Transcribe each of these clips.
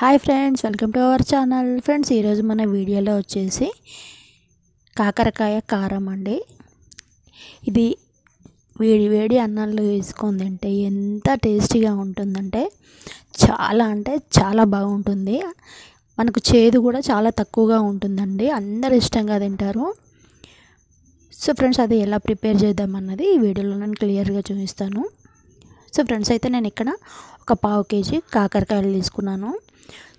Hi friends, welcome to our channel. Friends, ఈరోజు మన వీడియోలో వచ్చేసి కాకరకాయ కారం అండి. ఇది వేడి వేడి అన్నంలో వేసుకొని తింటే ఎంత టేస్టీగా ఉంటుందంటే చాలా బాగుంటుంది. మనకు చేదు కూడా చాలా తక్కువగా ఉంటుందండి. అందరు ఇష్టంగా తింటారు. సో ఫ్రెండ్స్, అది ఎలా ప్రిపేర్ చేద్దామన్నది ఈ వీడియోలో నేను క్లియర్గా చూపిస్తాను. సో ఫ్రెండ్స్, అయితే నేను ఇక్కడ ఒక 1/2 కేజీ కాకరకాయలు తీసుకున్నాను.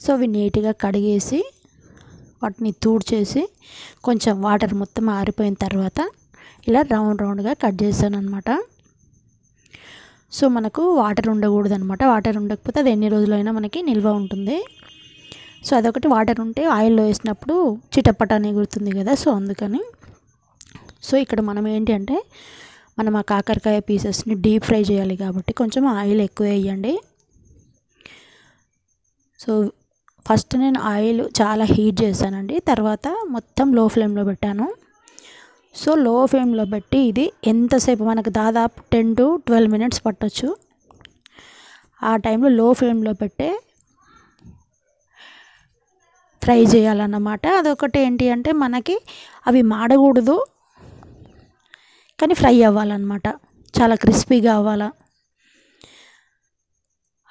సో అవి నీట్గా కడిగేసి వాటిని తూడ్చేసి కొంచెం వాటర్ మొత్తం ఆరిపోయిన తర్వాత ఇలా రౌండ్గా కట్ చేశాను అనమాట. సో మనకు వాటర్ ఉండకూడదు అనమాట. వాటర్ ఉండకపోతే అది ఎన్ని రోజులైనా మనకి నిల్వ ఉంటుంది. సో అదొకటి, వాటర్ ఉంటే ఆయిల్లో వేసినప్పుడు చిటపట ఎగురుతుంది కదా. సో అందుకని సో ఇక్కడ మనం ఏంటి అంటే మనం ఆ కాకరకాయ పీసెస్ని డీప్ ఫ్రై చేయాలి కాబట్టి కొంచెం ఆయిల్ ఎక్కువ వేయండి. సో ఫస్ట్ నేను ఆయిల్ చాలా హీట్ చేశానండి. తర్వాత మొత్తం లో ఫ్లేమ్లో పెట్టాను. సో లో ఫ్లేమ్లో పెట్టి ఇది ఎంతసేపు మనకు దాదాపు 10 to 12 minutes పట్టొచ్చు. ఆ టైంలో లో ఫ్లేమ్లో పెట్టే ఫ్రై చేయాలన్నమాట. అదొకటి ఏంటి అంటే మనకి అవి మాడకూడదు కానీ ఫ్రై అవ్వాలన్నమాట. చాలా క్రిస్పీగా అవ్వాలా.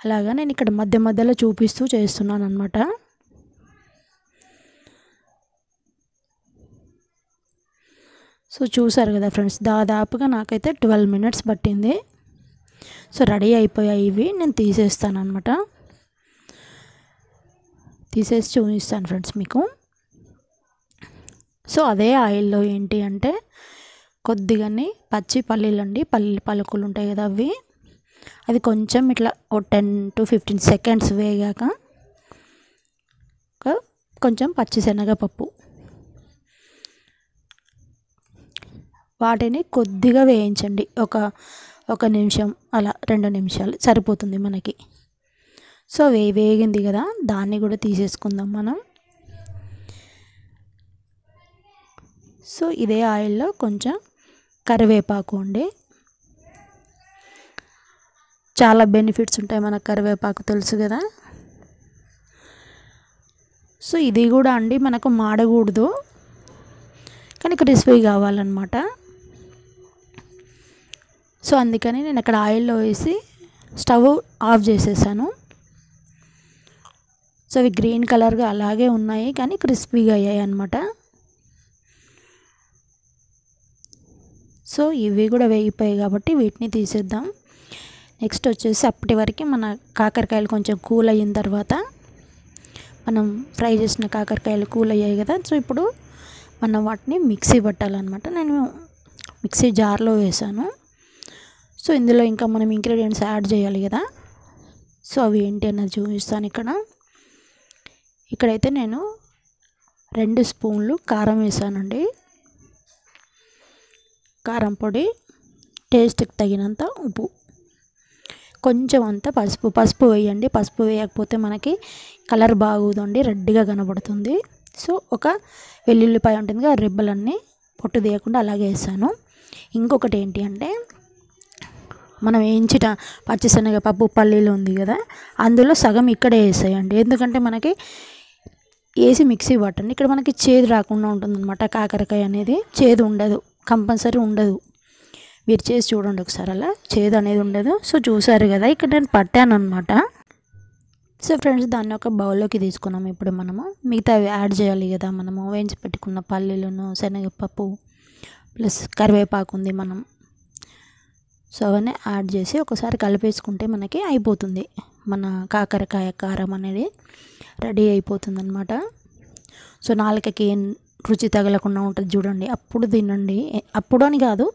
అలాగా నేను ఇక్కడ మధ్యలో చూపిస్తూ చేస్తున్నాను అనమాట. సో చూసారు కదా ఫ్రెండ్స్, దాదాపుగా నాకైతే 12 minutes పట్టింది. సో రెడీ అయిపోయాయి ఇవి. నేను తీసేస్తాను అనమాట. తీసేసి చూపిస్తాను ఫ్రెండ్స్ మీకు. సో అదే ఆయిల్లో ఏంటి అంటే కొద్దిగానే పచ్చి పల్లీలు అండి, పల్లి పలుకులు ఉంటాయి కదా, అవి కొంచెం ఇట్లా 10 to 15 seconds వేగాక కొంచెం పచ్చిశనగపప్పు వాటిని కొద్దిగా వేయించండి. ఒక నిమిషం అలా 2 నిమిషాలు సరిపోతుంది మనకి. సో వేగింది కదా, దాన్ని కూడా తీసేసుకుందాం మనం. సో ఇదే ఆయిల్లో కొంచెం కరివేపాకు అండి. చాలా బెనిఫిట్స్ ఉంటాయి మనకు కరివేపాకు, తెలుసు కదా. సో ఇది కూడా అండి మనకు మాడకూడదు కానీ క్రిస్పీ కావాలన్నమాట. సో అందుకని నేను అక్కడ ఆయిల్లో వేసి స్టవ్ ఆఫ్ చేసేసాను. సో అవి గ్రీన్ కలర్గా అలాగే ఉన్నాయి కానీ క్రిస్పీగా అయ్యాయి అన్నమాట. సో ఇవి కూడా వేగిపోయాయి కాబట్టి వీటిని తీసేద్దాం. నెక్స్ట్ వచ్చేసి అప్పటి వరకు మన కాకరకాయలు కొంచెం కూల్ అయిన తర్వాత మనం ఫ్రై చేసిన కాకరకాయలు కూల్ అయ్యాయి కదా. సో ఇప్పుడు మనం వాటిని మిక్సీ పట్టాలన్నమాట. నేను మిక్సీ జార్లో వేసాను. సో ఇందులో ఇంకా మనం ఇంగ్రీడియంట్స్ యాడ్ చేయాలి కదా. సో అవి ఏంటి అన్నది చూపిస్తాను. ఇక్కడైతే నేను 2 స్పూన్లు కారం వేసానండి. కారం పొడి, టేస్ట్కి తగినంత ఉప్పు, కొంచెం అంత పసుపు వేయండి. పసుపు వేయకపోతే మనకి కలర్ బాగుందండి, రెడ్గా కనబడుతుంది. సో ఒక వెల్లుల్లిపాయ ఉంటుంది కదా, రెబ్బలన్నీ పొట్టు తీయకుండా అలాగే వేసాను. ఇంకొకటి ఏంటి అంటే మనం వేయించిన పచ్చిశనగపప్పు పల్లీలు ఉంది కదా, అందులో సగం ఇక్కడే వేసేయండి. ఎందుకంటే మనకి వేసి మిక్సీ పట్టండి. ఇక్కడ మనకి చేదు రాకుండా ఉంటుందన్నమాట. కాకరకాయ అనేది చేదు ఉండదు, కంపల్సరీ ఉండదు. మీరు చేసి చూడండి ఒకసారి, అలా చేదు అనేది ఉండదు. సో చూసారు కదా, ఇక్కడ నేను పట్టాను అనమాట. సో ఫ్రెండ్స్, దాన్ని ఒక బౌల్లోకి తీసుకున్నాం. ఇప్పుడు మనము మిగతావి యాడ్ చేయాలి కదా. మనము వేయించి పెట్టుకున్న పల్లీలను, శనగపప్పు ప్లస్ కరివేపాకు ఉంది మనం. సో అవన్నీ యాడ్ చేసి ఒకసారి కలిపేసుకుంటే మనకి అయిపోతుంది. మన కాకరకాయ కారం అనేది రెడీ అయిపోతుంది అనమాట. సో నాలుకకి రుచి తగలకుండా ఉంటుంది చూడండి. అప్పుడు తినండి, అప్పుడు అని కాదు,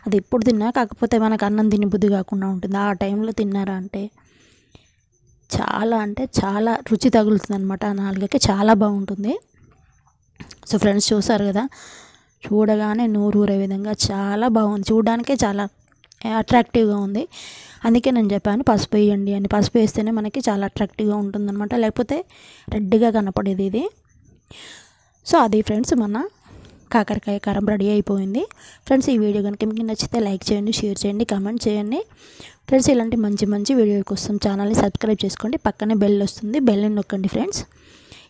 అది ఎప్పుడు తిన్నా, కాకపోతే మనకు అన్నం తిని బుద్ధి కాకుండా ఉంటుంది. ఆ టైంలో తిన్నారా అంటే చాలా రుచి తగులుతుంది అనమాట. ఆ నాలుకకి చాలా బాగుంటుంది. సో ఫ్రెండ్స్, చూసారు కదా, చూడగానే నోరూరే విధంగా చాలా బాగుంది. చూడడానికే చాలా అట్రాక్టివ్గా ఉంది. అందుకే నేను చెప్పాను పసుపు వేయండి అని. పసుపు వేస్తేనే మనకి చాలా అట్రాక్టివ్గా ఉంటుంది అనమాట, లేకపోతే రెడ్గా కనపడేది ఇది. సో అది ఫ్రెండ్స్ మన కాకరకాయ కారం రెడీ అయిపోయింది ఫ్రెండ్స్. ఈ వీడియో కనుక మీకు నచ్చితే లైక్ చేయండి, షేర్ చేయండి, కామెంట్ చేయండి ఫ్రెండ్స్. ఇలాంటి మంచి వీడియో కోసం ఛానల్ని సబ్స్క్రైబ్ చేసుకోండి. పక్కనే బెల్ వస్తుంది, బెల్ని నొక్కండి ఫ్రెండ్స్.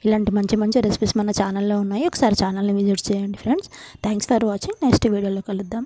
ఇలాంటి మంచి రెసిపీస్ మన ఛానల్లో ఉన్నాయి. ఒకసారి ఛానల్ని విజిట్ చేయండి friends. Thanks for watching. Next వీడియోలో కలుద్దాం.